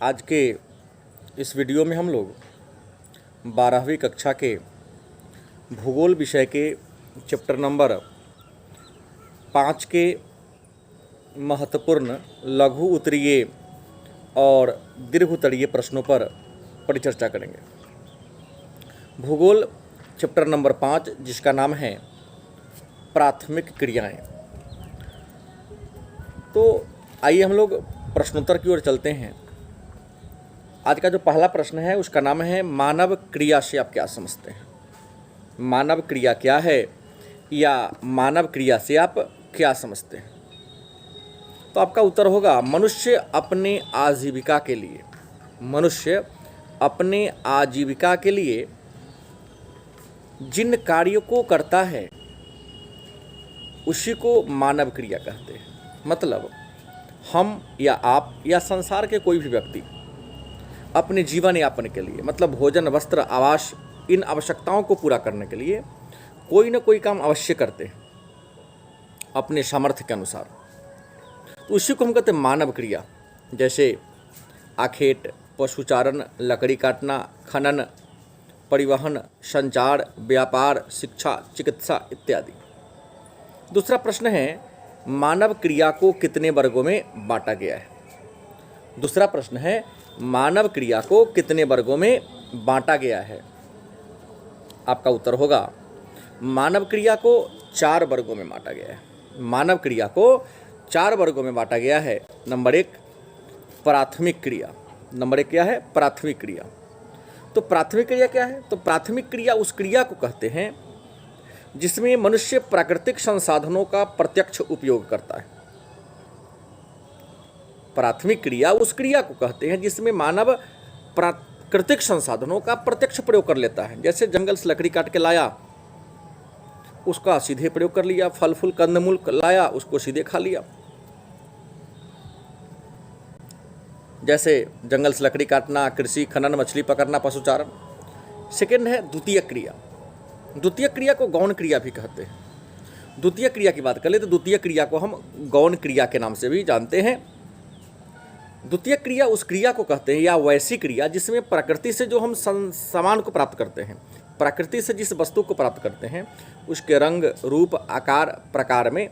आज के इस वीडियो में हम लोग 12वीं कक्षा के भूगोल विषय के चैप्टर नंबर 5 के महत्वपूर्ण लघु उत्तरीय और दीर्घ उत्तरीय प्रश्नों पर परिचर्चा करेंगे। भूगोल चैप्टर नंबर 5 जिसका नाम है प्राथमिक क्रियाएं। तो आइए हम लोग प्रश्नोत्तर की ओर चलते हैं। आज का जो पहला प्रश्न है उसका नाम है मानव क्रिया से आप क्या समझते हैं। मानव क्रिया क्या है या मानव क्रिया से आप क्या समझते हैं। तो आपका उत्तर होगा मनुष्य अपने आजीविका के लिए जिन कार्यों को करता है उसी को मानव क्रिया कहते हैं। मतलब हम या आप या संसार के कोई भी व्यक्ति अपने जीवन यापन के लिए मतलब भोजन वस्त्र आवास इन आवश्यकताओं को पूरा करने के लिए कोई ना कोई काम अवश्य करते हैं अपने सामर्थ्य के अनुसार। तो उसी को हम कहते हैं मानव क्रिया। जैसे आखेट, पशुचारण, लकड़ी काटना, खनन, परिवहन, संचार, व्यापार, शिक्षा, चिकित्सा इत्यादि। दूसरा प्रश्न है मानव क्रिया को कितने वर्गों में बांटा गया है। दूसरा प्रश्न है मानव क्रिया को कितने वर्गों में बांटा गया है। आपका उत्तर होगा मानव क्रिया को 4 वर्गों में बांटा गया है। मानव क्रिया को 4 वर्गों में बांटा गया है। नंबर 1 प्राथमिक क्रिया। नंबर 1 क्या है? प्राथमिक क्रिया। तो प्राथमिक क्रिया क्या है? तो प्राथमिक क्रिया उस क्रिया को कहते हैं जिसमें मनुष्य प्राकृतिक संसाधनों का प्रत्यक्ष उपयोग करता है। प्राथमिक क्रिया उस क्रिया को कहते हैं जिसमें मानव प्राकृतिक संसाधनों का प्रत्यक्ष प्रयोग कर लेता है। जैसे जंगल से लकड़ी काट के लाया, उसका सीधे प्रयोग कर लिया। फल फूल कंदमूल लाया, उसको सीधे खा लिया। जैसे जंगल से लकड़ी काटना, कृषि, खनन, मछली पकड़ना, पशुचारण। सेकेंड है द्वितीय क्रिया। द्वितीय क्रिया को गौण क्रिया भी कहते हैं। द्वितीय क्रिया की बात करें तो द्वितीय क्रिया को हम गौण क्रिया के नाम से भी जानते हैं। द्वितीय क्रिया उस क्रिया को कहते हैं या वैसी क्रिया जिसमें प्रकृति से जो हम सामान को प्राप्त करते हैं, प्रकृति से जिस वस्तु को प्राप्त करते हैं उसके रंग, रूप, आकार, प्रकार में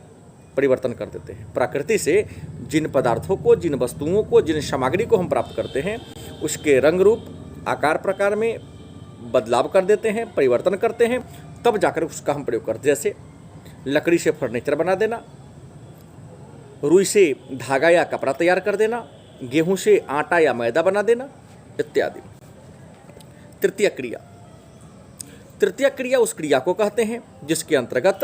परिवर्तन कर देते हैं। प्रकृति से जिन पदार्थों को, जिन वस्तुओं को, जिन सामग्री को हम प्राप्त करते हैं उसके रंग, रूप, आकार, प्रकार में बदलाव कर देते हैं, परिवर्तन करते हैं, तब जाकर उसका हम प्रयोग करते हैं। जैसे लकड़ी से फर्नीचर बना देना, रुई से धागा या कपड़ा तैयार कर देना, गेहूं से आटा या मैदा बना देना इत्यादि। तृतीय क्रिया। तृतीय क्रिया उस क्रिया को कहते हैं जिसके अंतर्गत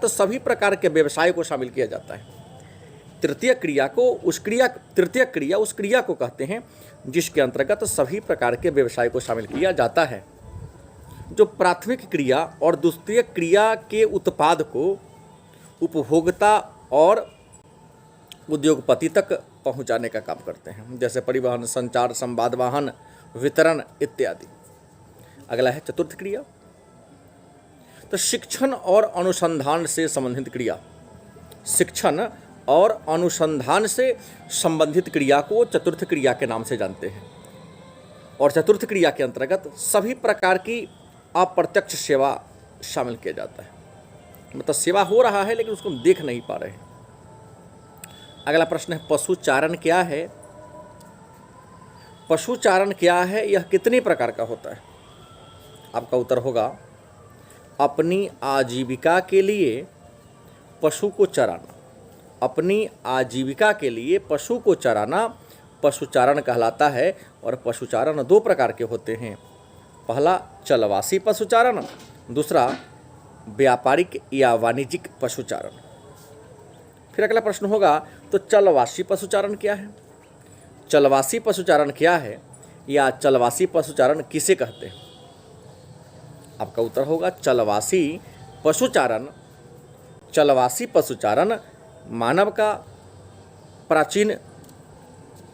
सभी प्रकार के व्यवसाय को शामिल किया जाता है। तृतीय क्रिया उस क्रिया को कहते हैं जिसके अंतर्गत सभी प्रकार के व्यवसाय को शामिल किया जाता है। जो प्राथमिक क्रिया और द्वितीय क्रिया के उत्पाद को उपभोक्ता और उद्योगपति तक पहुंचाने का काम करते हैं। जैसे परिवहन, संचार, संवाद वाहन, वितरण इत्यादि। अगला है चतुर्थ क्रिया। तो शिक्षण और अनुसंधान से संबंधित क्रिया। शिक्षण और अनुसंधान से संबंधित क्रिया को चतुर्थ क्रिया के नाम से जानते हैं। और चतुर्थ क्रिया के अंतर्गत सभी प्रकार की अप्रत्यक्ष सेवा शामिल किया जाता है। मतलब सेवा हो रहा है लेकिन उसको हम देख नहीं पा रहे हैं। अगला प्रश्न है पशुचारण क्या है। पशुचारण क्या है, यह कितने प्रकार का होता है। आपका उत्तर होगा अपनी आजीविका के लिए पशु को चराना। अपनी आजीविका के लिए पशु को चराना पशुचारण कहलाता है। और पशुचारण 2 प्रकार के होते हैं। पहला चलवासी पशुचारण, दूसरा व्यापारिक या वाणिज्यिक पशुचारण। फिर अगला प्रश्न होगा तो चलवासी पशुचारण क्या है। चलवासी पशुचारण क्या है या चलवासी पशुचारण किसे कहते हैं। आपका उत्तर होगा चलवासी पशुचारण मानव का प्राचीन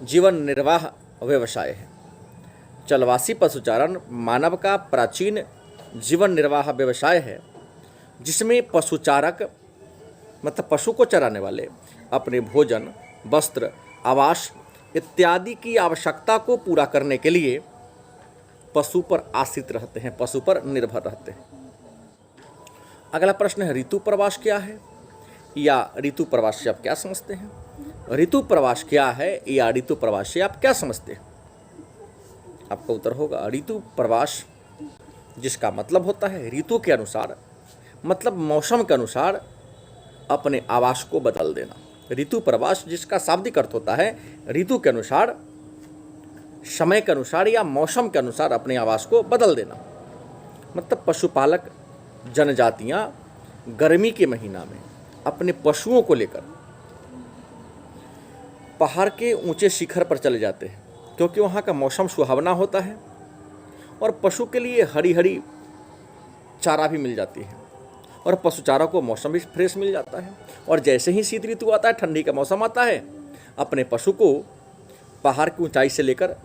जीवन निर्वाह व्यवसाय है। चलवासी पशुचारण मानव का प्राचीन जीवन निर्वाह व्यवसाय है जिसमें पशुचारक मतलब पशु को चराने वाले अपने भोजन, वस्त्र, आवास इत्यादि की आवश्यकता को पूरा करने के लिए पशु पर आश्रित रहते हैं, पशु पर निर्भर रहते हैं। अगला प्रश्न है ऋतु प्रवास क्या है, या ऋतु प्रवास से आप क्या समझते हैं? ऋतु प्रवास क्या है या ऋतु प्रवास से आप क्या समझते हैं? आपका उत्तर होगा ऋतु प्रवास, जिसका मतलब होता है ऋतु के अनुसार, मतलब मौसम के अनुसार अपने आवास को बदल देना। ऋतु प्रवास जिसका शाब्दिक अर्थ होता है ऋतु के अनुसार, समय के अनुसार या मौसम के अनुसार अपने आवास को बदल देना। मतलब पशुपालक जनजातियां गर्मी के महीना में अपने पशुओं को लेकर पहाड़ के ऊंचे शिखर पर चले जाते हैं, क्योंकि वहाँ का मौसम सुहावना होता है और पशु के लिए हरी हरी चारा भी मिल जाती है और पशु चारा को मौसम भी फ्रेश मिल जाता है। और जैसे ही शीत ऋतु आता है, ठंडी का मौसम आता है, अपने पशु को पहाड़ की ऊंचाई से लेकर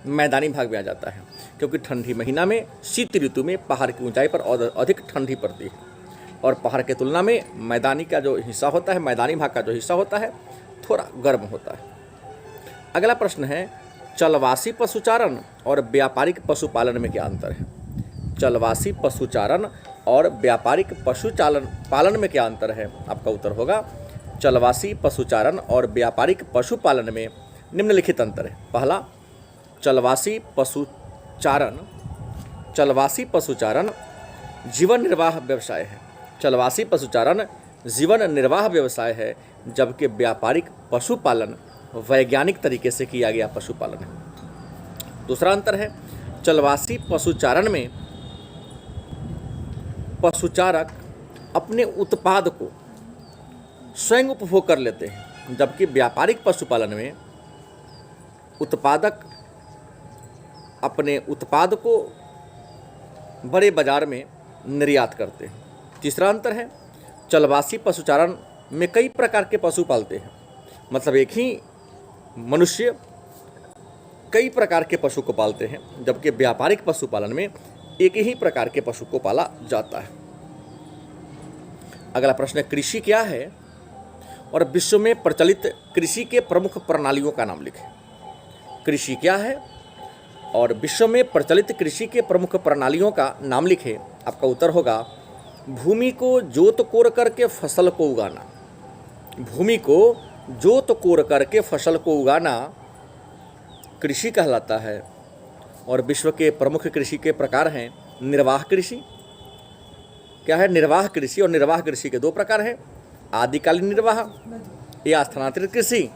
मैदानी भाग में आ जाता है, क्योंकि ठंडी महीना में शीत ऋतु में पहाड़ की ऊंचाई पर अधिक ठंडी पड़ती है और पहाड़ के तुलना में मैदानी का जो हिस्सा होता है, मैदानी भाग का जो हिस्सा होता है थोड़ा गर्म होता है। अगला प्रश्न है चलवासी पशुचारण और व्यापारिक पशुपालन में क्या अंतर है? चलवासी पशुचारण और व्यापारिक पालन में क्या अंतर है? आपका उत्तर होगा चलवासी पशुचारण और व्यापारिक पशुपालन में निम्नलिखित अंतर है। पहला, चलवासी पशुचारण जीवन निर्वाह व्यवसाय है। चलवासी पशुचारण जीवन निर्वाह व्यवसाय है, जबकि व्यापारिक पशुपालन वैज्ञानिक तरीके से किया गया पशुपालन है। दूसरा अंतर है चलवासी पशुचारण में पशुचारक अपने उत्पाद को स्वयं उपभोग कर लेते हैं, जबकि व्यापारिक पशुपालन में उत्पादक अपने उत्पाद को बड़े बाजार में निर्यात करते हैं। तीसरा अंतर है चलवासी पशुचारण में कई प्रकार के पशु पालते हैं, मतलब एक ही मनुष्य कई प्रकार के पशु को पालते हैं, जबकि व्यापारिक पशुपालन में एक ही प्रकार के पशु को पाला जाता है। अगला प्रश्न है कृषि क्या है और विश्व में प्रचलित कृषि के प्रमुख प्रणालियों का नाम लिखें। कृषि क्या है और विश्व में प्रचलित कृषि के प्रमुख प्रणालियों का नाम लिखें। आपका उत्तर होगा भूमि को जोत कोड़ करके फसल को उगाना। भूमि को जोत कोड़ करके फसल को उगाना कृषि कहलाता है। और विश्व के प्रमुख कृषि के प्रकार हैं निर्वाह कृषि। क्या है? निर्वाह कृषि। और निर्वाह कृषि के दो प्रकार हैं, आदिकालीन निर्वाह या स्थानांतरित कृषि,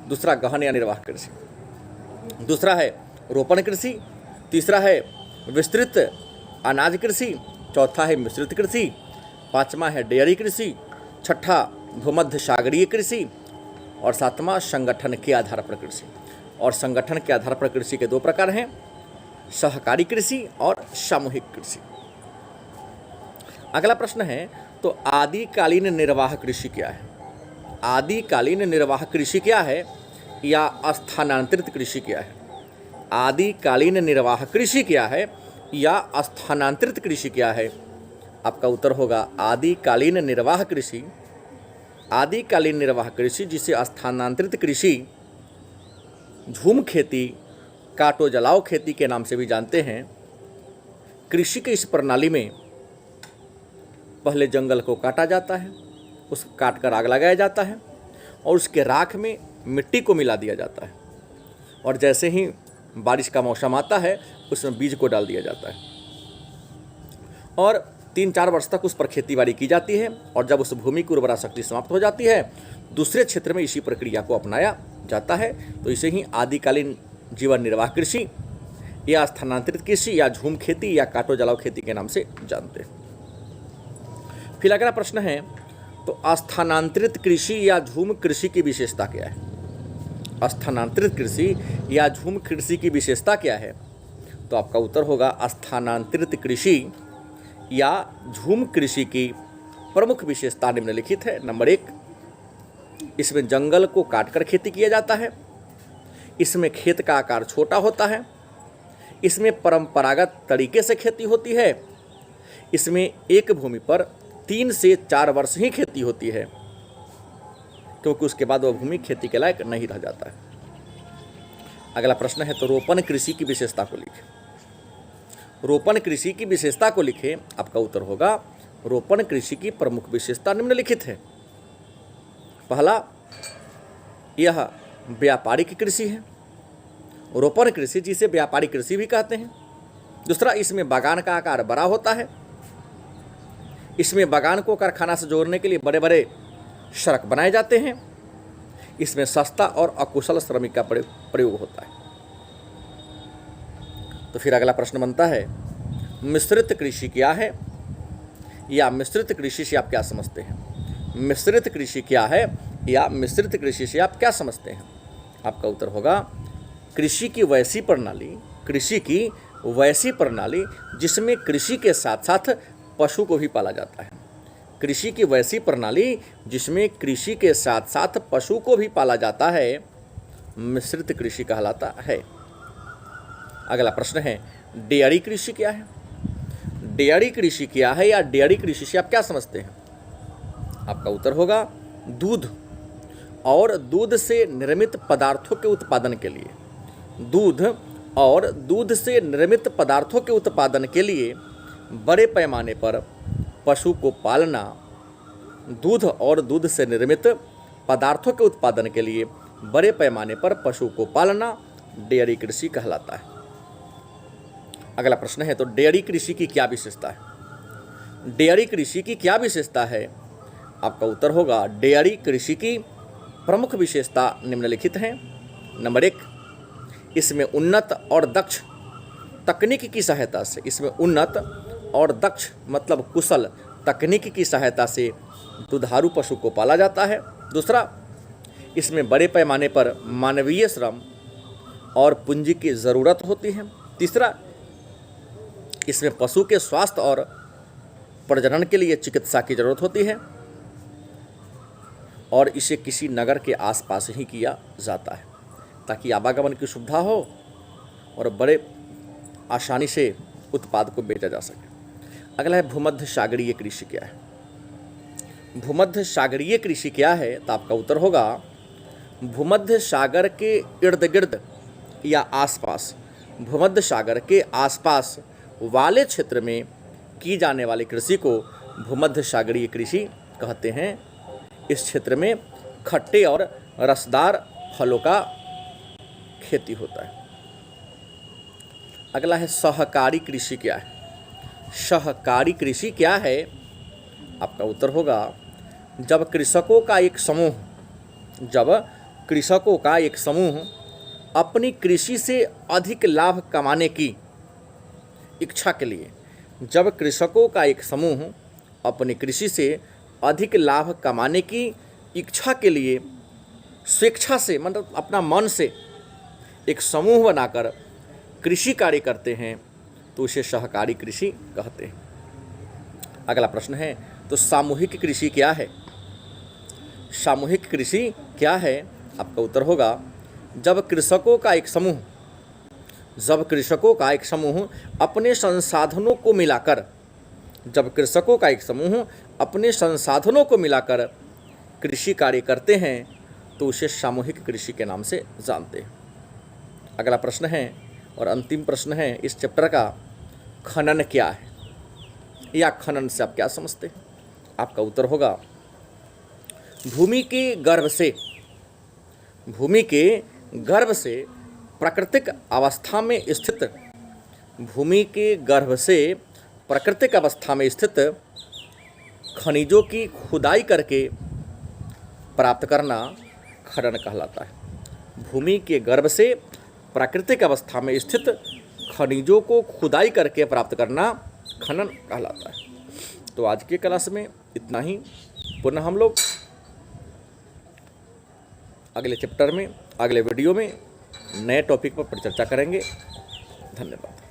दूसरा गहन या निर्वाह कृषि। दूसरा है रोपण कृषि, तीसरा है विस्तृत अनाज कृषि, चौथा है मिश्रित कृषि, पांचवा है डेयरी कृषि, छठा भूमध्य सागरीय कृषि और सातवां संगठन के आधार पर कृषि। और संगठन के आधार पर कृषि के दो प्रकार हैं, सहकारी कृषि और सामूहिक कृषि। अगला प्रश्न है तो आदिकालीन निर्वाह कृषि क्या है? आदिकालीन निर्वाह कृषि क्या है या स्थानांतरित कृषि क्या है? आदिकालीन निर्वाह कृषि क्या है या स्थानांतरित कृषि क्या है? आपका उत्तर होगा आदिकालीन निर्वाह कृषि। आदिकालीन निर्वाह कृषि, जिसे स्थानांतरित कृषि, झूम खेती, काटो जलाओ खेती के नाम से भी जानते हैं। कृषि की इस प्रणाली में पहले जंगल को काटा जाता है, उस काट कर आग लगाया जाता है और उसके राख में मिट्टी को मिला दिया जाता है और जैसे ही बारिश का मौसम आता है उसमें बीज को डाल दिया जाता है और 3-4 वर्ष तक उस पर खेतीबाड़ी की जाती है। और जब उस भूमि की उर्वरा शक्ति समाप्त हो जाती है, दूसरे क्षेत्र में इसी प्रक्रिया को अपनाया जाता है। तो इसे ही आदिकालीन जीवन निर्वाह कृषि या स्थानांतरित कृषि या झूम खेती या काटो जलाओ खेती के नाम से जानते हैं। फिर अगला प्रश्न है तो स्थानांतरित कृषि या झूम कृषि की विशेषता क्या है? स्थानांतरित कृषि या झूम कृषि की विशेषता क्या है? तो आपका उत्तर होगा स्थानांतरित कृषि या झूम कृषि की प्रमुख विशेषता निम्नलिखित है। नंबर 1, इसमें जंगल को काटकर खेती किया जाता है। इसमें खेत का आकार छोटा होता है। इसमें परंपरागत तरीके से खेती होती है। इसमें एक भूमि पर 3 से 4 वर्ष ही खेती होती है, क्योंकि उसके बाद वह भूमि खेती के लायक नहीं रह जाता है। अगला प्रश्न है, तो रोपण कृषि की विशेषता को लिखें। रोपण कृषि की विशेषता को लिखें। आपका उत्तर होगा, रोपण कृषि की प्रमुख विशेषता निम्नलिखित है। पहला, यह व्यापारिक कृषि है, रोपण कृषि जिसे व्यापारिक कृषि भी कहते हैं। दूसरा, इसमें बागान का आकार बड़ा होता है। इसमें बागान को कारखाना से जोड़ने के लिए बड़े बड़े सड़क बनाए जाते हैं। इसमें सस्ता और अकुशल श्रमिक का प्रयोग होता है। तो फिर अगला प्रश्न बनता है, मिश्रित कृषि क्या है, या मिश्रित कृषि से आप क्या समझते हैं। मिश्रित कृषि क्या है, या मिश्रित कृषि से आप क्या समझते हैं। आपका उत्तर होगा, कृषि की वैसी प्रणाली जिसमें कृषि के साथ साथ पशु को भी पाला जाता है। कृषि की वैसी प्रणाली जिसमें कृषि के साथ साथ पशु को भी पाला जाता है, मिश्रित कृषि कहलाता है। अगला प्रश्न है, डेयरी कृषि क्या है। डेयरी कृषि क्या है, या डेयरी कृषि से आप क्या समझते हैं। आपका उत्तर होगा, दूध और दूध से निर्मित पदार्थों के उत्पादन के लिए, दूध और दूध से निर्मित पदार्थों के उत्पादन के लिए बड़े पैमाने पर पशु को पालना, दूध और दूध से निर्मित पदार्थों के उत्पादन के लिए बड़े पैमाने पर पशु को पालना डेयरी कृषि कहलाता है। अगला प्रश्न है, तो डेयरी कृषि की क्या विशेषता है। डेयरी कृषि की क्या विशेषता है। आपका उत्तर होगा, डेयरी कृषि की प्रमुख विशेषता निम्नलिखित हैं। नंबर 1, इसमें उन्नत और दक्ष तकनीक की सहायता से, इसमें उन्नत और दक्ष मतलब कुशल तकनीक की सहायता से दुधारू पशु को पाला जाता है। दूसरा, इसमें बड़े पैमाने पर मानवीय श्रम और पूंजी की ज़रूरत होती है। तीसरा, इसमें पशु के स्वास्थ्य और प्रजनन के लिए चिकित्सा की जरूरत होती है और इसे किसी नगर के आसपास ही किया जाता है ताकि आवागमन की सुविधा हो और बड़े आसानी से उत्पाद को बेचा जा सके। अगला है, भूमध्य सागरीय कृषि क्या है। भूमध्य सागरीय कृषि क्या है, तो आपका उत्तर होगा, भूमध्य सागर के इर्द गिर्द या आसपास, भूमध्य सागर के आसपास वाले क्षेत्र में की जाने वाली कृषि को भूमध्य सागरीय कृषि कहते हैं। इस क्षेत्र में खट्टे और रसदार फलों का खेती होता है। अगला है, सहकारी कृषि क्या है। सहकारी कृषि क्या है, आपका उत्तर होगा, जब कृषकों का एक समूह अपनी कृषि से अधिक लाभ कमाने की इच्छा के लिए, जब कृषकों का एक समूह अपनी कृषि से अधिक लाभ कमाने की इच्छा के लिए स्वेच्छा से मतलब अपना मन से एक समूह बनाकर कृषि कार्य करते हैं तो उसे सहकारी कृषि कहते हैं। अगला प्रश्न है, तो सामूहिक कृषि क्या है। सामूहिक कृषि क्या है, आपका उत्तर होगा, जब कृषकों का एक समूह अपने संसाधनों को मिलाकर, जब कृषकों का एक समूह अपने संसाधनों को मिलाकर कृषि कार्य करते हैं तो उसे सामूहिक कृषि के नाम से जानते हैं। अगला प्रश्न है और अंतिम प्रश्न है इस चैप्टर का, खनन क्या है, या खनन से आप क्या समझते हैं। आपका उत्तर होगा, भूमि के गर्भ से प्राकृतिक अवस्था में स्थित खनिजों की खुदाई करके प्राप्त करना खनन कहलाता है। भूमि के गर्भ से प्राकृतिक अवस्था में स्थित खनिजों को खुदाई करके प्राप्त करना खनन कहलाता है। तो आज के क्लास में इतना ही। पुनः हम लोग अगले चैप्टर में, अगले वीडियो में नए टॉपिक पर चर्चा करेंगे। धन्यवाद।